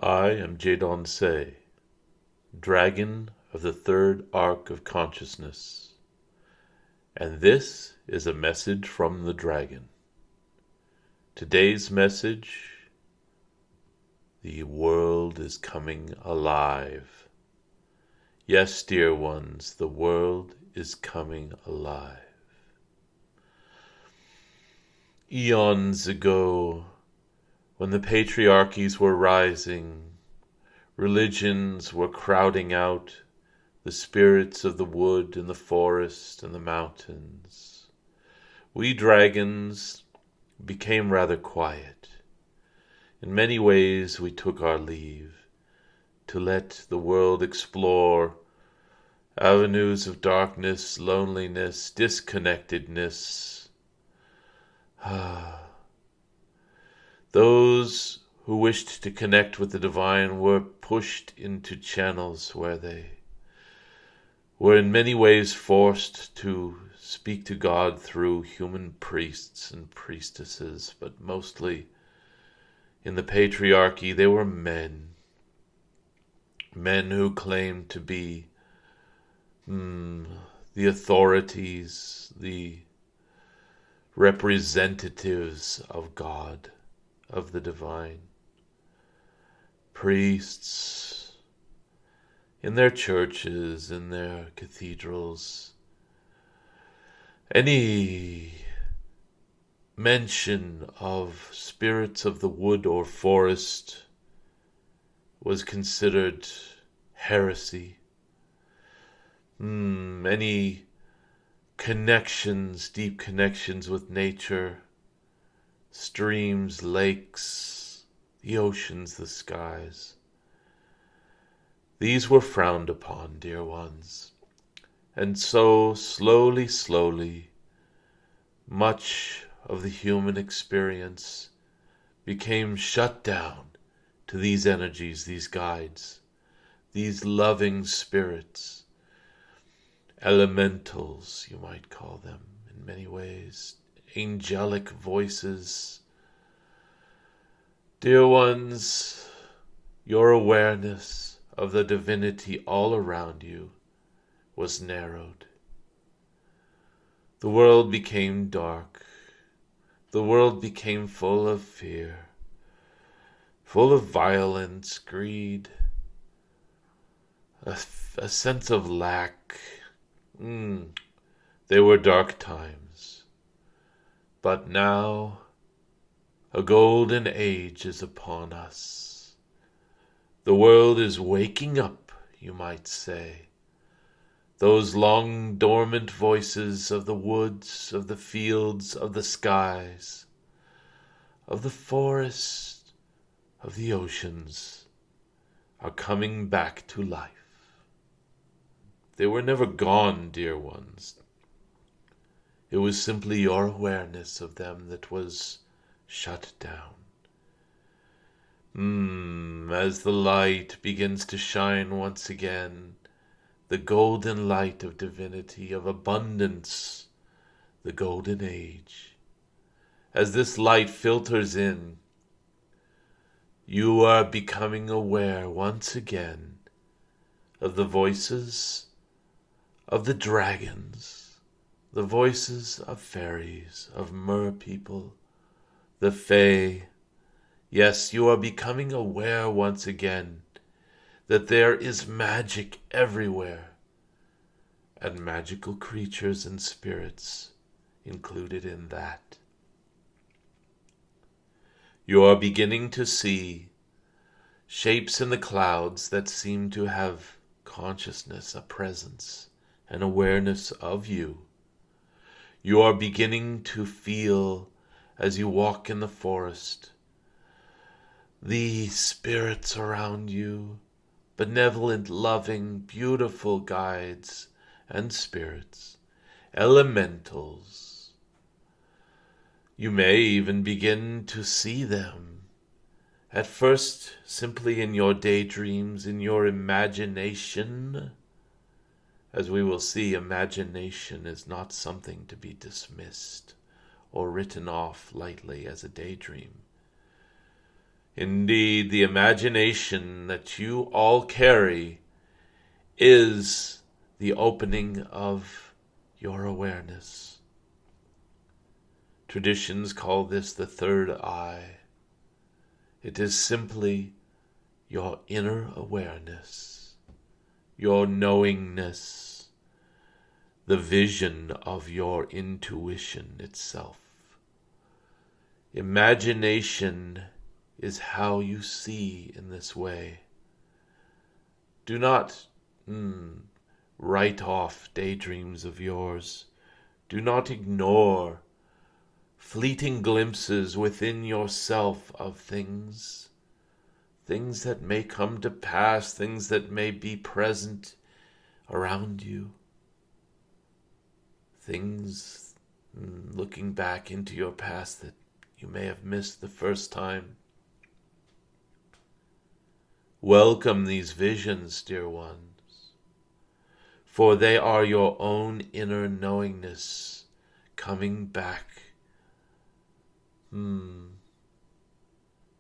I am Jadon Se, Dragon of the Third Arc of Consciousness, and this is a message from the Dragon. Today's message: the world is coming alive. Yes, dear ones, the world is coming alive. Eons ago, when the patriarchies were rising, religions were crowding out the spirits of the wood and the forest and the mountains. We dragons became rather quiet. In many ways we took our leave to let the world explore avenues of darkness, loneliness, disconnectedness. Those who wished to connect with the divine were pushed into channels where they were in many ways forced to speak to God through human priests and priestesses, but mostly in the patriarchy they were men who claimed to be the authorities, the representatives of God, of the divine. Priests in their churches, in their cathedrals. Any mention of spirits of the wood or forest was considered heresy. Any connections, deep connections with nature, streams, lakes, the oceans, the skies. These were frowned upon, dear ones. And so, slowly, much of the human experience became shut down to these energies, these guides, these loving spirits, elementals, you might call them in many ways, angelic voices. Dear ones, your awareness of the divinity all around you was narrowed. The world became dark. The world became full of fear, full of violence, greed, a sense of lack. They were dark times. But now a golden age is upon us. The world is waking up, you might say. Those long dormant voices of the woods, of the fields, of the skies, of the forest, of the oceans, are coming back to life. They were never gone, dear ones. It was simply your awareness of them that was shut down. As the light begins to shine once again, the golden light of divinity, of abundance, the golden age. As this light filters in, you are becoming aware once again of the voices of the dragons, the voices of fairies, of mer-people, the fae. Yes, you are becoming aware once again that there is magic everywhere, and magical creatures and spirits included in that. You are beginning to see shapes in the clouds that seem to have consciousness, a presence, an awareness of you. You are beginning to feel, as you walk in the forest, the spirits around you, benevolent, loving, beautiful guides and spirits, elementals. You may even begin to see them, at first simply in your daydreams, in your imagination. As we will see, imagination is not something to be dismissed or written off lightly as a daydream. Indeed, the imagination that you all carry is the opening of your awareness. Traditions call this the third eye. It is simply your inner awareness, your knowingness, the vision of your intuition itself. Imagination is how you see in this way. Do not write off daydreams of yours. Do not ignore fleeting glimpses within yourself of things that may come to pass, things that may be present around you. Things, looking back into your past that you may have missed the first time. Welcome these visions, dear ones, for they are your own inner knowingness coming back,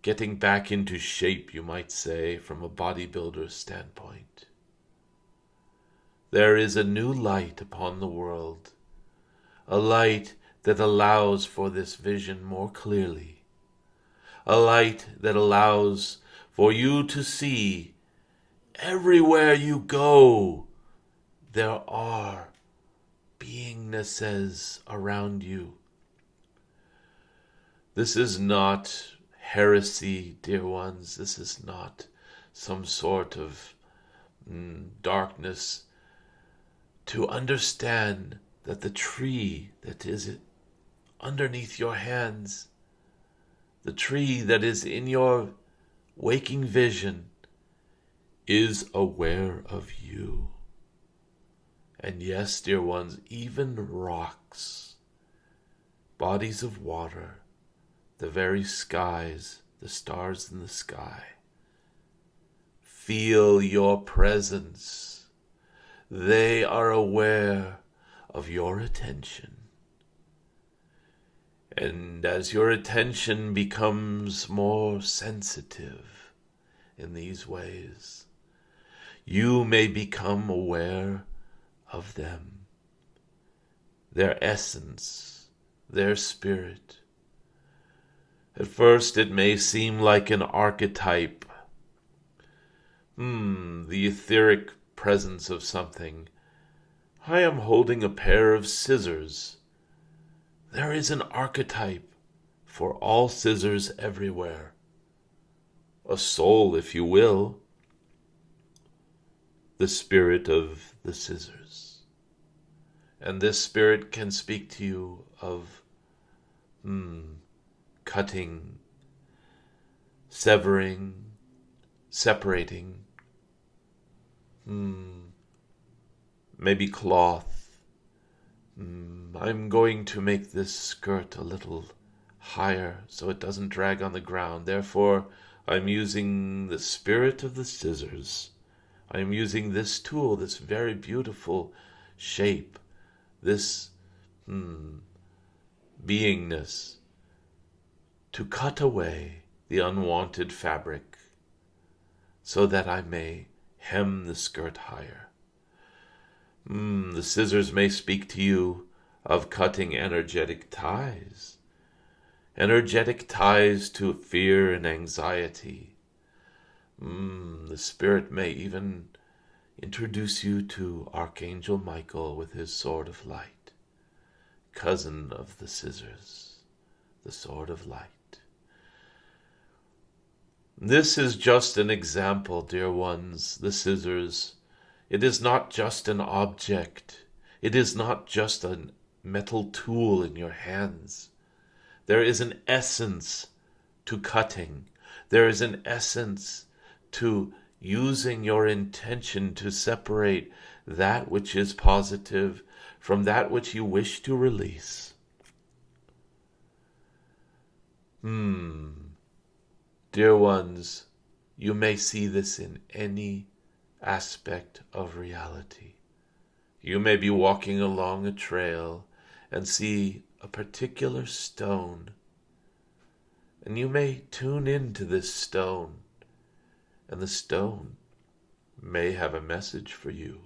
getting back into shape, you might say, from a bodybuilder's standpoint. There is a new light upon the world, a light that allows for this vision more clearly, a light that allows for you to see everywhere you go, there are beingnesses around you. This is not heresy, dear ones. This is not some sort of darkness. To understand that the tree that is underneath your hands, the tree that is in your waking vision, is aware of you. And yes, dear ones, even rocks, bodies of water, the very skies, the stars in the sky, feel your presence. They are aware of your attention. And as your attention becomes more sensitive in these ways, you may become aware of them, their essence, their spirit. At first it may seem like an archetype, the etheric presence of something. I am holding a pair of scissors. There is an archetype for all scissors everywhere. A soul, if you will. The spirit of the scissors. And this spirit can speak to you of cutting, severing, separating, maybe cloth. I'm going to make this skirt a little higher so it doesn't drag on the ground. Therefore, I'm using the spirit of the scissors. I'm using this tool, this very beautiful shape, this beingness, to cut away the unwanted fabric so that I may hem the skirt higher. The scissors may speak to you of cutting energetic ties to fear and anxiety. The spirit may even introduce you to Archangel Michael with his sword of light, cousin of the scissors, the sword of light. This is just an example, dear ones, the scissors. It is not just an object. It is not just a metal tool in your hands. There is an essence to cutting. There is an essence to using your intention to separate that which is positive from that which you wish to release. Dear ones, you may see this in any aspect of reality. You may be walking along a trail and see a particular stone, And you may tune into this stone, and the stone may have a message for you.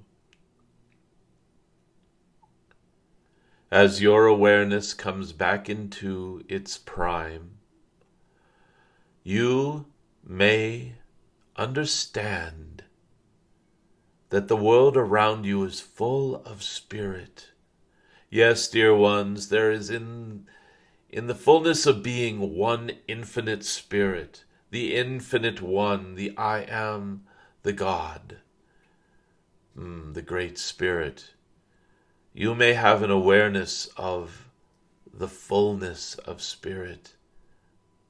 As your awareness comes back into its prime, you may understand that the world around you is full of spirit. Yes, dear ones, there is in the fullness of being one infinite spirit, the infinite one, the I am, the God, the great spirit. You may have an awareness of the fullness of spirit.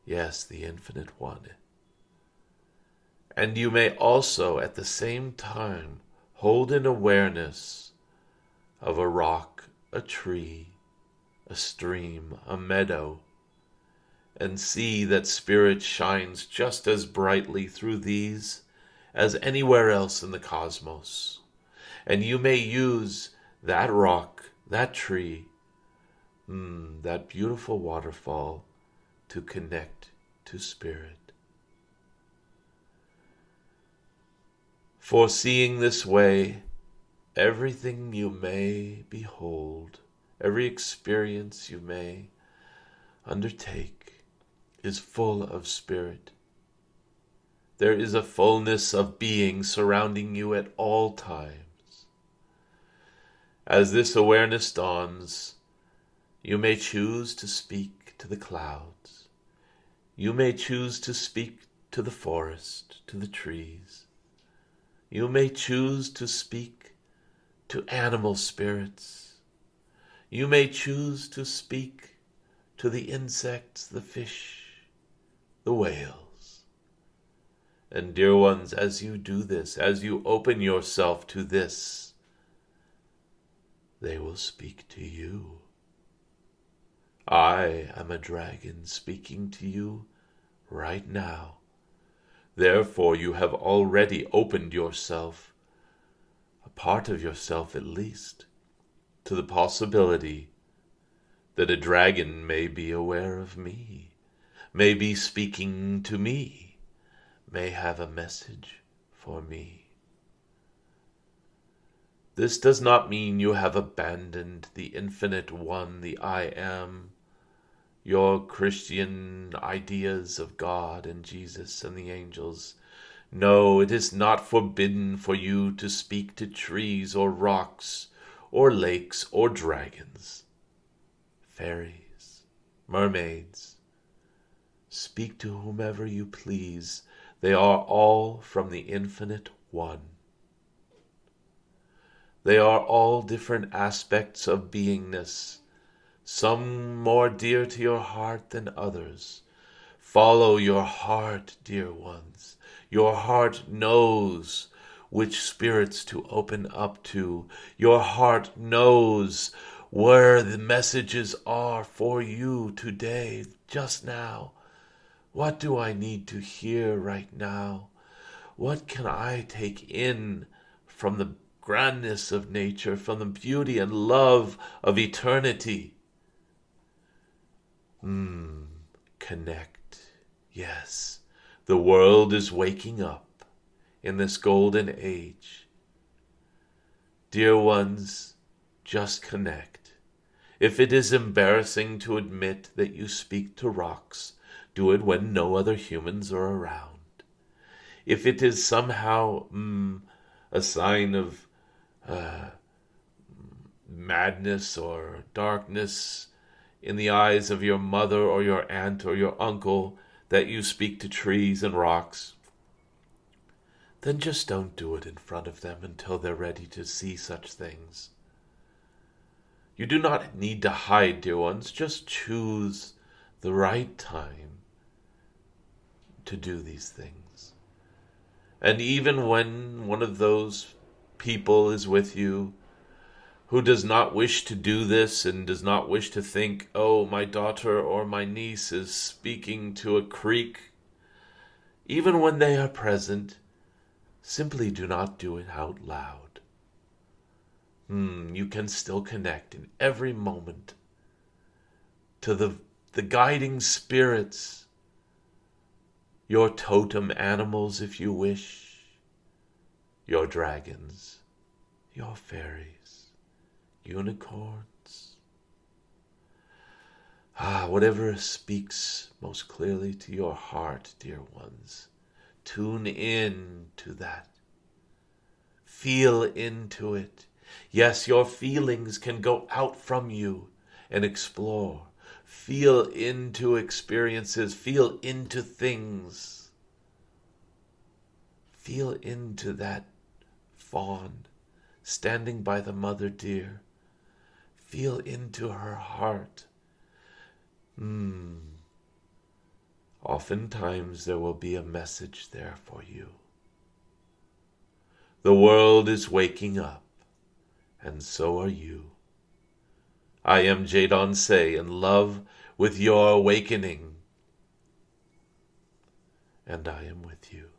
Yes, the infinite one. And you may also at the same time hold an awareness of a rock, a tree, a stream, a meadow, and see that spirit shines just as brightly through these as anywhere else in the cosmos. And you may use that rock, that tree, that beautiful waterfall to connect to spirit. For seeing this way, everything you may behold, every experience you may undertake is full of spirit. There is a fullness of being surrounding you at all times. As this awareness dawns, you may choose to speak to the clouds. You may choose to speak to the forest, to the trees. You may choose to speak to animal spirits. You may choose to speak to the insects, the fish, the whales. And dear ones, as you do this, as you open yourself to this, they will speak to you. I am a dragon speaking to you right now. Therefore, you have already opened yourself, a part of yourself at least, to the possibility that a dragon may be aware of me, may be speaking to me, may have a message for me. This does not mean you have abandoned the infinite one, the I am, your Christian ideas of God and Jesus and the angels. No, it is not forbidden for you to speak to trees or rocks or lakes or dragons, fairies, mermaids. Speak to whomever you please. They are all from the infinite one. They are all different aspects of beingness, some more dear to your heart than others. Follow your heart, dear ones. Your heart knows which spirits to open up to. Your heart knows where the messages are for you today, just now. What do I need to hear right now? What can I take in from the grandness of nature, from the beauty and love of eternity? Connect. Yes, the world is waking up in this golden age. Dear ones, just connect. If it is embarrassing to admit that you speak to rocks, do it when no other humans are around. If it is somehow a sign of madness or darkness in the eyes of your mother or your aunt or your uncle that you speak to trees and rocks, then just don't do it in front of them until they're ready to see such things. You do not need to hide, dear ones. Just choose the right time to do these things. And even when one of those people is with you who does not wish to do this and does not wish to think, oh, my daughter or my niece is speaking to a creek, even when they are present, simply do not do it out loud. You can still connect in every moment to the guiding spirits your totem animals if you wish, your dragons, your fairies, unicorns. Whatever speaks most clearly to your heart, dear ones, tune in to that. Feel into it. Yes, your feelings can go out from you and explore. Feel into experiences. Feel into things. Feel into that fawn standing by the mother deer. Feel into her heart. Oftentimes there will be a message there for you. The world is waking up, and so are you. I am Jadon Se, in love with your awakening, and I am with you.